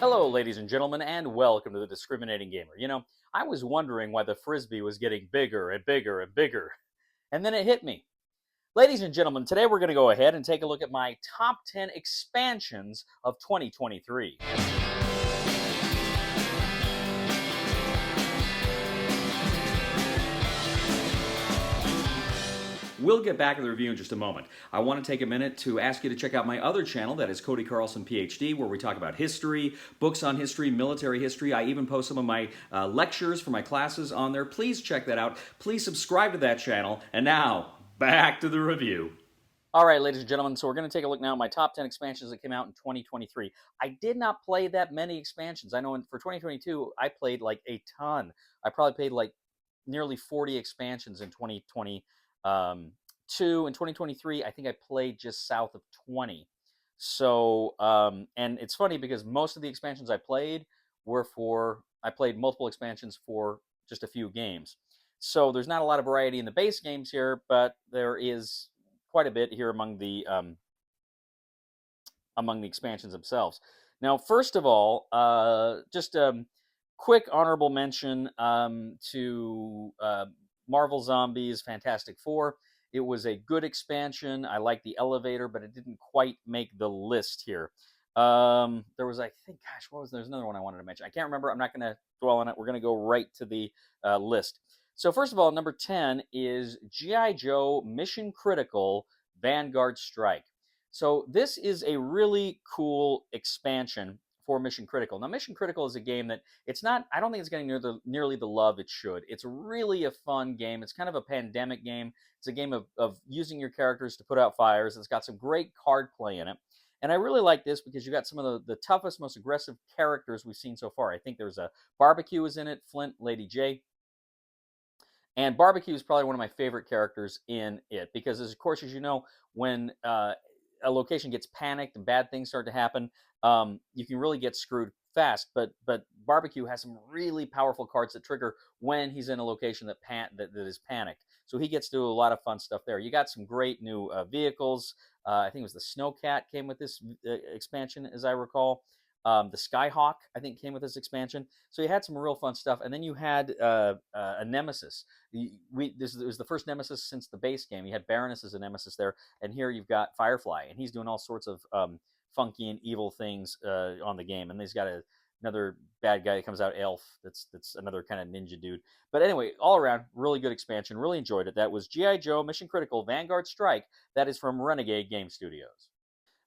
Hello, ladies and gentlemen, and welcome to the Discriminating Gamer. I was wondering why the frisbee was getting bigger and bigger and bigger, and then it hit me. Ladies and gentlemen, today we're going to go ahead and take a look at my top 10 expansions of 2023. We'll get back to the review in just a moment. I want to take a minute to ask you to check out my other channel, that is Cody Carlson, PhD, where we talk about history, books on history, military history. I even post some of my lectures for my classes on there. Please check that out. Please subscribe to that channel. And now, back to the review. All right, ladies and gentlemen, so we're going to take a look now at my top 10 expansions that came out in 2023. I did not play that many expansions. I know for 2022, I played like a ton. I probably played like nearly 40 expansions in 2020. In 2023, I think I played just south of 20. So, and it's funny because most of the expansions I played I played multiple expansions for just a few games. So there's not a lot of variety in the base games here, but there is quite a bit here among the expansions themselves. Now, first of all, just quick honorable mention to Marvel Zombies Fantastic Four. It was a good expansion. I liked the elevator, but it didn't quite make the list here. There was, I think, there's another one I wanted to mention. I can't remember. I'm not going to dwell on it. We're going to go right to the list. So first of all, number 10 is G.I. Joe Mission Critical Vanguard Strike. So this is a really cool expansion for Mission Critical. Now, Mission Critical is a game that I don't think it's getting nearly the love it should. It's really a fun game. It's kind of a pandemic game. It's a game of using your characters to put out fires. It's got some great card play in it. And I really like this because you got some of the toughest, most aggressive characters we've seen so far. I think there's a Barbecue is in it, Flint, Lady J. And Barbecue is probably one of my favorite characters in it because, of course, as you know, when a location gets panicked and bad things start to happen, you can really get screwed fast. But Barbecue has some really powerful cards that trigger when he's in a location that is panicked. So he gets to do a lot of fun stuff there. You got some great new vehicles. I think it was the Snowcat came with this expansion, as I recall. The Skyhawk, I think, came with this expansion. So you had some real fun stuff. And then you had a Nemesis. This was the first Nemesis since the base game. You had Baroness as a Nemesis there. And here you've got Firefly. And he's doing all sorts of funky and evil things on the game. And he's got another bad guy that comes out, Elf. That's another kind of ninja dude. But anyway, all around, really good expansion. Really enjoyed it. That was G.I. Joe Mission Critical Vanguard Strike. That is from Renegade Game Studios.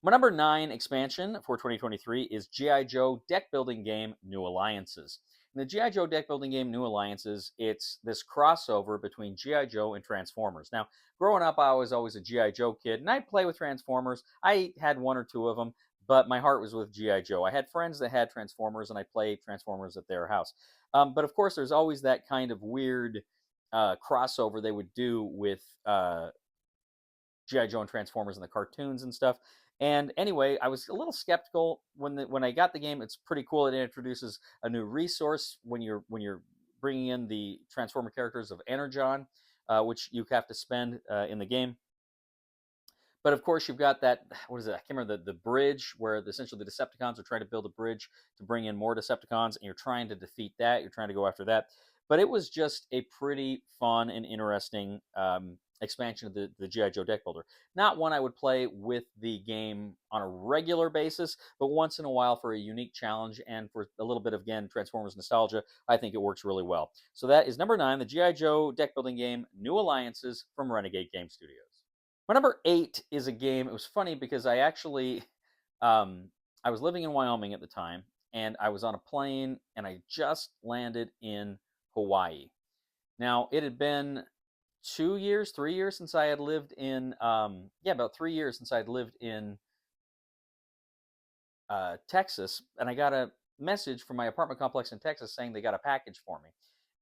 My number 9 expansion for 2023 is G.I. Joe deck building game New Alliances. In the G.I. Joe deck building game New Alliances, it's this crossover between G.I. Joe and Transformers. Now, growing up, I was always a G.I. Joe kid, and I'd play with Transformers. I had one or two of them, but my heart was with G.I. Joe. I had friends that had Transformers, and I played Transformers at their house. But of course, there's always that kind of weird crossover they would do with G.I. Joe and Transformers and the cartoons and stuff. And anyway, I was a little skeptical when I got the game. It's pretty cool. It introduces a new resource when you're bringing in the Transformer characters of Energon, which you have to spend in the game. But of course, you've got that, what is it? I can't remember, the bridge where essentially the Decepticons are trying to build a bridge to bring in more Decepticons, and you're trying to defeat that. You're trying to go after that. But it was just a pretty fun and interesting expansion of the G.I. Joe deck builder. Not one I would play with the game on a regular basis, but once in a while for a unique challenge and for a little bit of, again, Transformers nostalgia, I think it works really well. So that is number 9, the G.I. Joe deck building game New Alliances from Renegade Game Studios. My number 8 is a game. It was funny because I actually, I was living in Wyoming at the time, and I was on a plane, and I just landed in Hawaii. Now, it had been 3 years since I had lived in, about 3 years since I had lived in Texas, and I got a message from my apartment complex in Texas saying they got a package for me.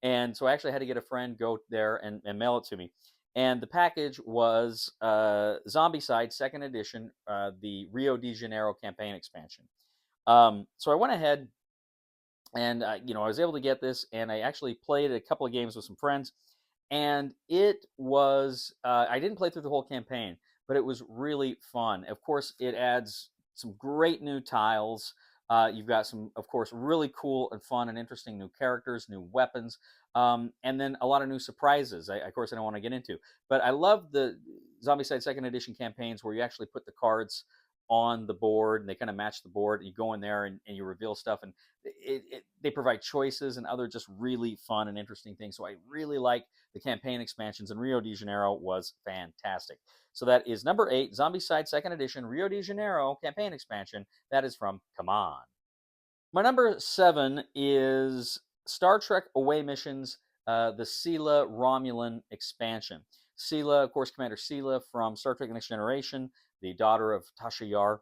And so I actually had to get a friend, go there and mail it to me. And the package was Zombiecide 2nd Edition, the Rio de Janeiro campaign expansion. So I went ahead and, I was able to get this, and I actually played a couple of games with some friends. And it was, I didn't play through the whole campaign, but it was really fun. Of course, it adds some great new tiles. You've got some, of course, really cool and fun and interesting new characters, new weapons, and then a lot of new surprises. Of course, I don't want to get into, but I love the Zombiecide Second Edition campaigns where you actually put the cards on the board and they kind of match the board. You go in there and you reveal stuff, and they provide choices and other just really fun and interesting things. So I really like the campaign expansions, and Rio de Janeiro was fantastic. So that is number 8, Zombiecide Second Edition, Rio de Janeiro campaign expansion. That is from Come On. My number 7 is Star Trek Away Missions, the Sela Romulan expansion. Sela, of course, Commander Sela from Star Trek: The Next Generation, the daughter of Tasha Yar.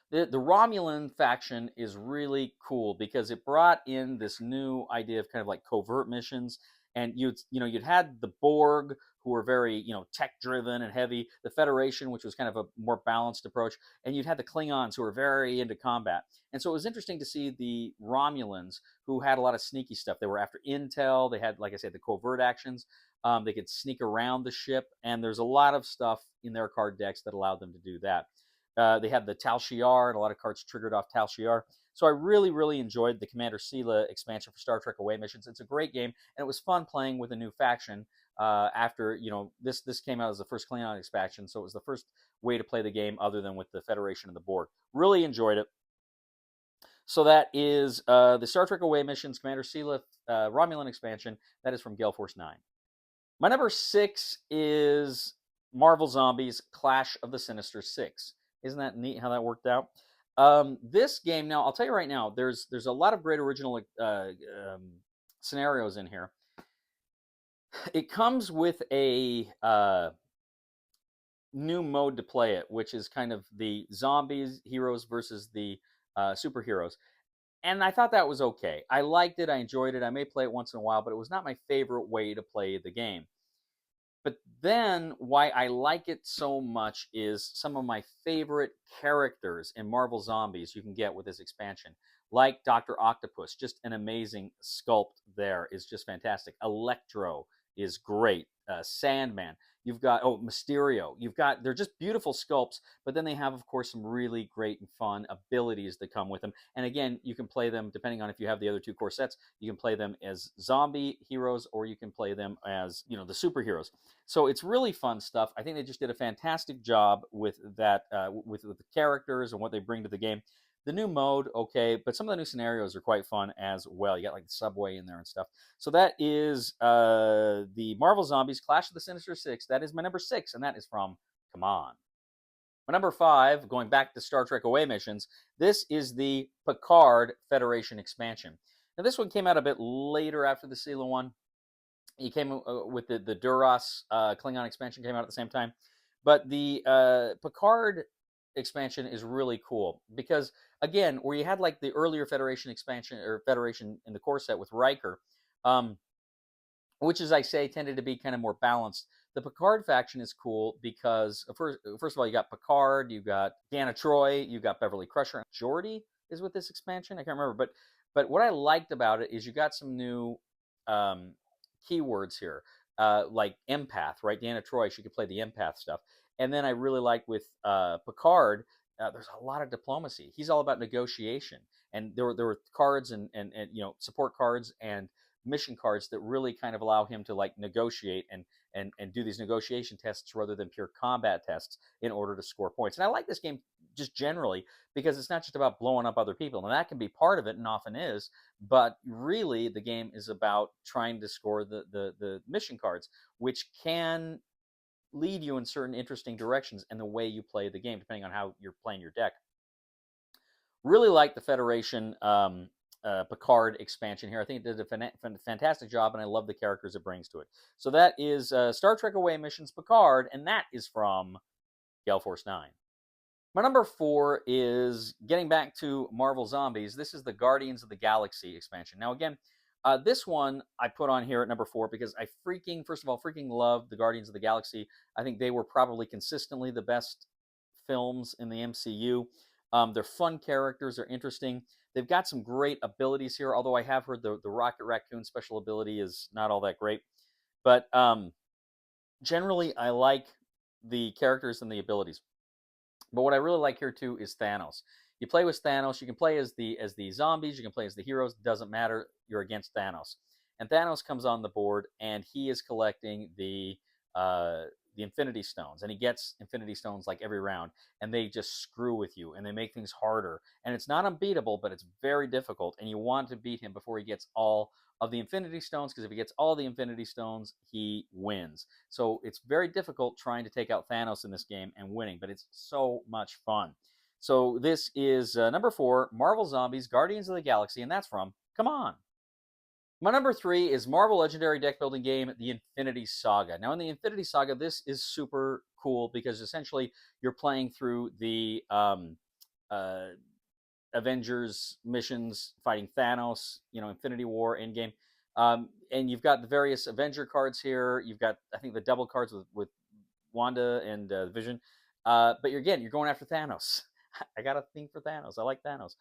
The Romulan faction is really cool because it brought in this new idea of kind of like covert missions, and you'd had the Borg, who were very tech driven and heavy, the Federation, which was kind of a more balanced approach, and you'd had the Klingons, who were very into combat. And so it was interesting to see the Romulans, who had a lot of sneaky stuff. They were after intel. They had, like I said, the covert actions. They could sneak around the ship, and there's a lot of stuff in their card decks that allowed them to do that. They had the Tal Shiar, and a lot of cards triggered off Tal Shiar. So I really, really enjoyed the Commander Sela expansion for Star Trek Away Missions. It's a great game, and it was fun playing with a new faction. After this came out as the first Klingon expansion, so it was the first way to play the game other than with the Federation and the Borg. Really enjoyed it. So that is the Star Trek Away Missions Commander Sela Romulan expansion. That is from Gale Force 9. My number 6 is Marvel Zombies Clash of the Sinister Six. Isn't that neat how that worked out? This game, now I'll tell you right now, there's a lot of great original scenarios in here. It comes with a new mode to play it, which is kind of the zombies heroes versus the superheroes. And I thought that was okay. I liked it. I enjoyed it. I may play it once in a while, but it was not my favorite way to play the game. But then why I like it so much is some of my favorite characters in Marvel Zombies you can get with this expansion. Like Dr. Octopus, just an amazing sculpt there, is just fantastic. Electro is great. Sandman. You've got, Mysterio. They're just beautiful sculpts, but then they have, of course, some really great and fun abilities that come with them. And again, you can play them, depending on if you have the other 2 core sets, you can play them as zombie heroes, or you can play them as, the superheroes. So it's really fun stuff. I think they just did a fantastic job with that, with the characters and what they bring to the game. The new mode, okay, but some of the new scenarios are quite fun as well. You got like the subway in there and stuff. So that is the Marvel Zombies Clash of the Sinister Six. That is my number 6, and that is from Come On. My number 5, going back to Star Trek Away Missions, this is the Picard Federation expansion. Now this one came out a bit later after the Sela one. He came with the Duras Klingon expansion came out at the same time. But the Picard expansion is really cool because, again, where you had like the earlier Federation expansion or Federation in the core set with Riker, which, as I say, tended to be kind of more balanced. The Picard faction is cool because, first of all, you got Picard, you got Deanna Troi, you got Beverly Crusher, and Geordi is with this expansion. I can't remember, but what I liked about it is you got some new keywords here, like empath, right? Deanna Troi, she could play the empath stuff. And then I really like with Picard, there's a lot of diplomacy. He's all about negotiation, and there were cards and support cards and mission cards that really kind of allow him to like negotiate and do these negotiation tests rather than pure combat tests in order to score points. And I like this game just generally because it's not just about blowing up other people, and that can be part of it and often is, but really the game is about trying to score the mission cards, which can lead you in certain interesting directions in the way you play the game, depending on how you're playing your deck. Really like the Federation Picard expansion here. I think it did a fantastic job, and I love the characters it brings to it. So that is Star Trek Away Missions Picard, and that is from Gale Force 9. My number 4 is getting back to Marvel Zombies. This is the Guardians of the Galaxy expansion. Now, again, this one I put on here at number 4 because I first of all, love the Guardians of the Galaxy. I think they were probably consistently the best films in the MCU. They're fun characters. They're interesting. They've got some great abilities here, although I have heard the Rocket Raccoon special ability is not all that great. But generally, I like the characters and the abilities. But what I really like here, too, is Thanos. You play with Thanos. You can play as the zombies. You can play as the heroes. Doesn't matter. You're against Thanos, and Thanos comes on the board, and he is collecting the Infinity Stones, and he gets Infinity Stones like every round, and they just screw with you, and they make things harder, and it's not unbeatable, but it's very difficult, and you want to beat him before he gets all of the Infinity Stones, because if he gets all the Infinity Stones, he wins. So it's very difficult trying to take out Thanos in this game and winning, but it's so much fun. So this is number 4, Marvel Zombies, Guardians of the Galaxy, and that's from Come On. My number 3 is Marvel Legendary deck building game, The Infinity Saga. Now, in the Infinity Saga, this is super cool because essentially you're playing through the uh, Avengers missions, fighting Thanos, Infinity War, Endgame. And you've got the various Avenger cards here. You've got, I think, the double cards with Wanda and Vision. But you're going after Thanos. I got a thing for Thanos. I like Thanos.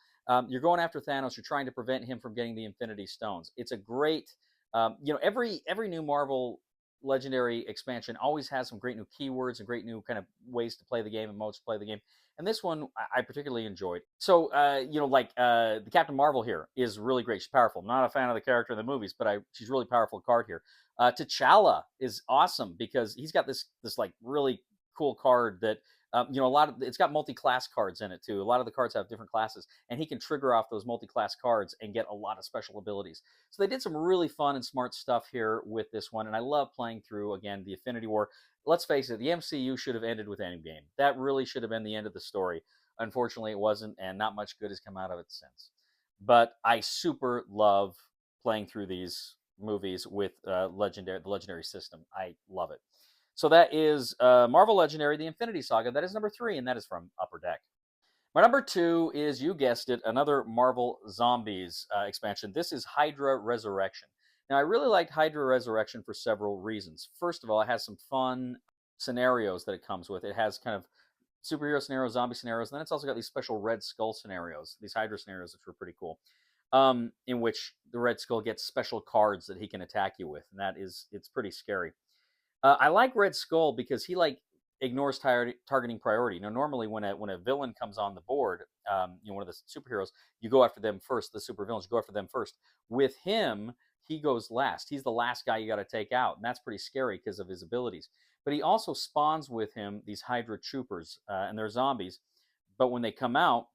You're going after Thanos. You're trying to prevent him from getting the Infinity Stones. It's a great, every new Marvel Legendary expansion always has some great new keywords and great new kind of ways to play the game and modes to play the game. And this one I particularly enjoyed. So, the Captain Marvel here is really great. She's powerful. I'm not a fan of the character in the movies, but she's a really powerful card here. T'Challa is awesome because he's got this like really cool card that it's got multi-class cards in it too. A lot of the cards have different classes, and he can trigger off those multi-class cards and get a lot of special abilities. So they did some really fun and smart stuff here with this one, and I love playing through again the Infinity War. Let's face it, the MCU should have ended with Endgame. That really should have been the end of the story. Unfortunately, it wasn't, and not much good has come out of it since. But I super love playing through these movies with the Legendary system. I love it. So that is Marvel Legendary, The Infinity Saga. That is number 3, and that is from Upper Deck. My number 2 is, you guessed it, another Marvel Zombies expansion. This is Hydra Resurrection. Now, I really liked Hydra Resurrection for several reasons. First of all, it has some fun scenarios that it comes with. It has kind of superhero scenarios, zombie scenarios, and then it's also got these special Red Skull scenarios, these Hydra scenarios, which were pretty cool, in which the Red Skull gets special cards that he can attack you with, and it's pretty scary. I like Red Skull because he ignores targeting priority. Normally when a villain comes on the board, one of the superheroes, you go after them first. The super villains, you go after them first. With him, he goes last. He's the last guy you got to take out, and that's pretty scary because of his abilities. But he also spawns with him these Hydra troopers, and they're zombies. But when they come out,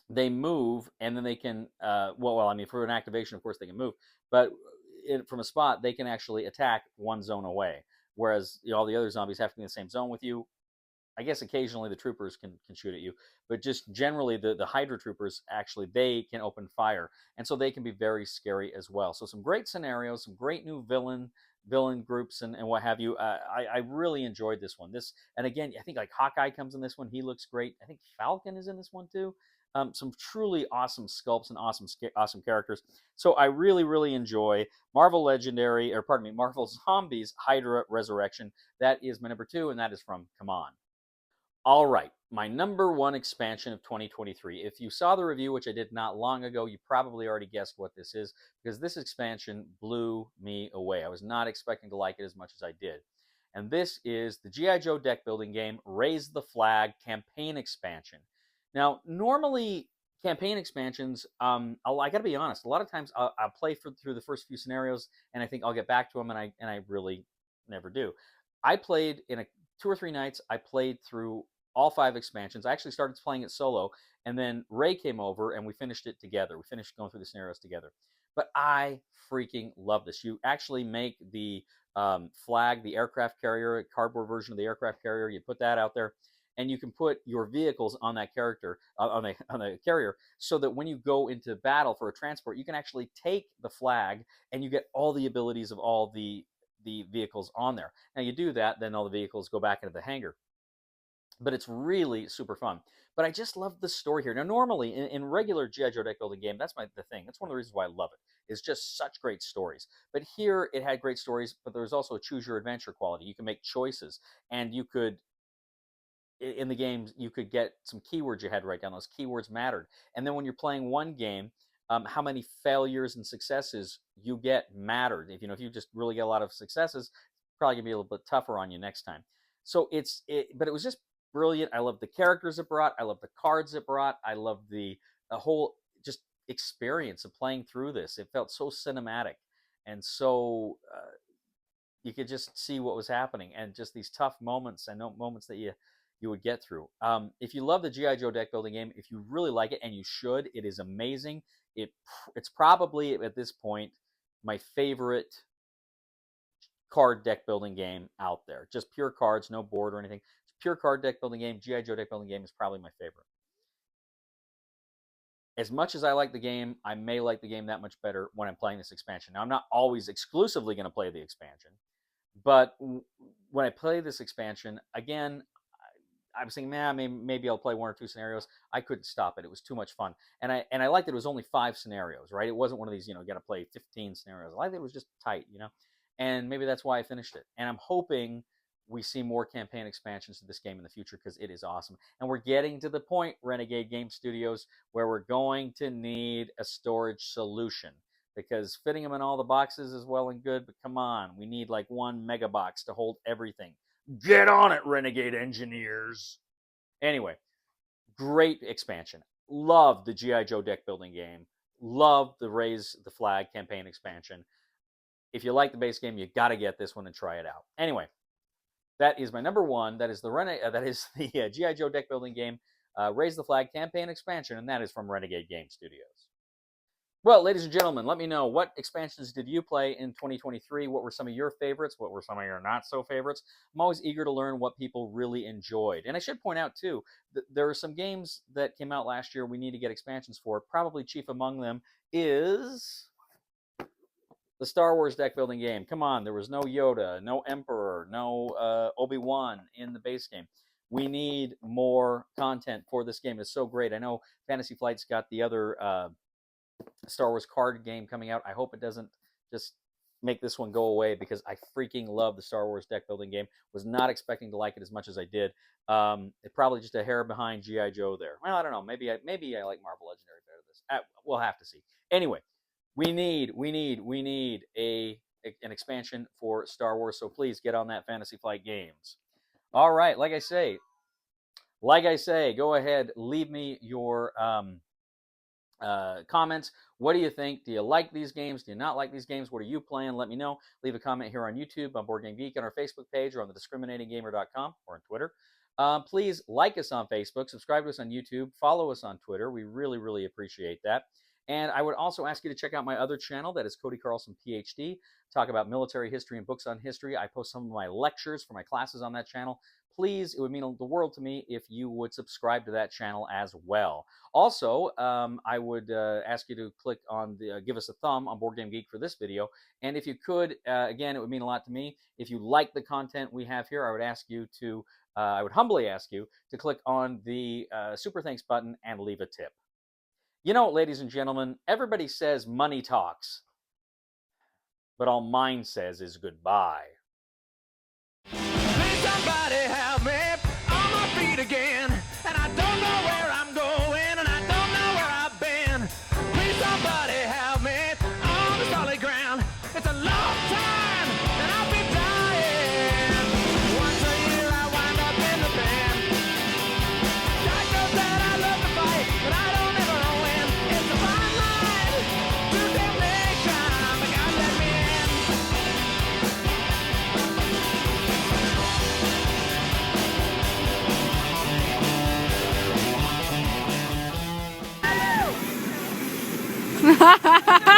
they move, and then they can. For an activation, of course, they can move, but from a spot, they can actually attack one zone away. Whereas all the other zombies have to be in the same zone with you. I guess occasionally the troopers can shoot at you, but just generally the Hydra troopers, actually, they can open fire, and so they can be very scary as well. So some great scenarios, some great new villain groups, and what have you. I really enjoyed this one. And again, I think like Hawkeye comes in this one. He looks great. I think Falcon is in this one too. Some truly awesome sculpts and awesome characters. So I really, really enjoy Marvel Zombies Hydra Resurrection. That is my number 2, and that is from Come On. All right, my number 1 expansion of 2023. If you saw the review, which I did not long ago, you probably already guessed what this is, because this expansion blew me away. I was not expecting to like it as much as I did. And this is the G.I. Joe deck building game, Raise the Flag campaign expansion. Now, normally campaign expansions, I got to be honest, a lot of times I'll play through the first few scenarios, and I think I'll get back to them, and I really never do. I played in 2 or 3 nights. I played through all 5 expansions. I actually started playing it solo, and then Ray came over, and we finished it together. We finished going through the scenarios together. But I freaking love this. You actually make the flag, the aircraft carrier, a cardboard version of the aircraft carrier. You put that out there, and you can put your vehicles on that character, on the carrier, so that when you go into battle for a transport, you can actually take the flag, and you get all the abilities of all the vehicles on there. Now you do that, then all the vehicles go back into the hangar. But it's really super fun. But I just love the story here. Now, normally in regular G.I. Joe deck building game, that's the thing. That's one of the reasons why I love it. It's just such great stories. But here it had great stories, but there's also a choose your adventure quality. You can make choices, and you could, in the games, you could get some keywords you had to write down. Those keywords mattered. And then when you're playing one game, how many failures and successes you get mattered. If you just really get a lot of successes, it's probably gonna be a little bit tougher on you next time. So but it was just brilliant. I love the characters it brought. I love the cards it brought. I love the whole just experience of playing through this. It felt so cinematic and so you could just see what was happening and just these tough moments and moments that you would get through. If you love the GI Joe deck building game, if you really like it, and you should, it is amazing. It's probably at this point my favorite card deck building game out there. Just pure cards, no board or anything. Pure card deck building game. GI Joe deck building game is probably my favorite. As much as I like the game, I may like the game that much better when I'm playing this expansion. Now, I'm not always exclusively going to play the expansion, but when I play this expansion, again, I was thinking, man, maybe I'll play one or two scenarios. I couldn't stop it. It was too much fun. And I liked that it was only 5 scenarios, right? It wasn't one of these, you got to play 15 scenarios. I liked that it was just tight, And maybe that's why I finished it. And I'm hoping we see more campaign expansions to this game in the future because it is awesome. And we're getting to the point, Renegade Game Studios, where we're going to need a storage solution. Because fitting them in all the boxes is well and good, but come on, we need like 1 mega box to hold everything. Get on it, Renegade engineers. Anyway, great expansion. Love the G.I. Joe deck building game. Love the Raise the Flag campaign expansion. If you like the base game, you got to get this one and try it out. Anyway, that is my number 1. That is the G.I. Joe deck building game, Raise the Flag campaign expansion, and that is from Renegade Game Studios. Well, ladies and gentlemen, let me know, what expansions did you play in 2023? What were some of your favorites? What were some of your not-so-favorites? I'm always eager to learn what people really enjoyed. And I should point out, too, that there are some games that came out last year we need to get expansions for. Probably chief among them is the Star Wars deck building game. Come on, there was no Yoda, no Emperor, no Obi-Wan in the base game. We need more content for this game. It's so great. I know Fantasy Flight's got the other Star Wars card game coming out. I hope it doesn't just make this one go away because I freaking love the Star Wars deck building game. Was not expecting to like it as much as I did. It probably just a hair behind G.I. Joe there. Well, I don't know. Maybe I like Marvel Legendary better than this. We'll have to see. Anyway, we need an expansion for Star Wars. So please get on that, Fantasy Flight Games. All right, like I say, go ahead, leave me your comments. What do you think? Do you like these games? Do you not like these games? What are you playing? Let me know. Leave a comment here on YouTube, on Board Game Geek, on our Facebook page, or on thediscriminatinggamer.com, or on Twitter. Please like us on Facebook, subscribe to us on YouTube, follow us on Twitter. We really, really appreciate that. And I would also ask you to check out my other channel, that is Cody Carlson, PhD. Talk about military history and books on history. I post some of my lectures for my classes on that channel. Please, it would mean the world to me if you would subscribe to that channel as well. Also, I would ask you to click on give us a thumb on Board Game Geek for this video. And if you could, again, it would mean a lot to me. If you like the content we have here, I would humbly ask you to click on the Super Thanks button and leave a tip. You know, ladies and gentlemen, everybody says money talks, but all mine says is goodbye. Please somebody help me on my feet again, and I don't know where I'm going, and I don't know where I've been. Please somebody help me on the solid ground. It's a long time, and I'll be dying. Once a year I wind up in the band. God knows that I love to fight, but I don't ever win. It's a fine line to damnation, but God let me in. Ha ha ha!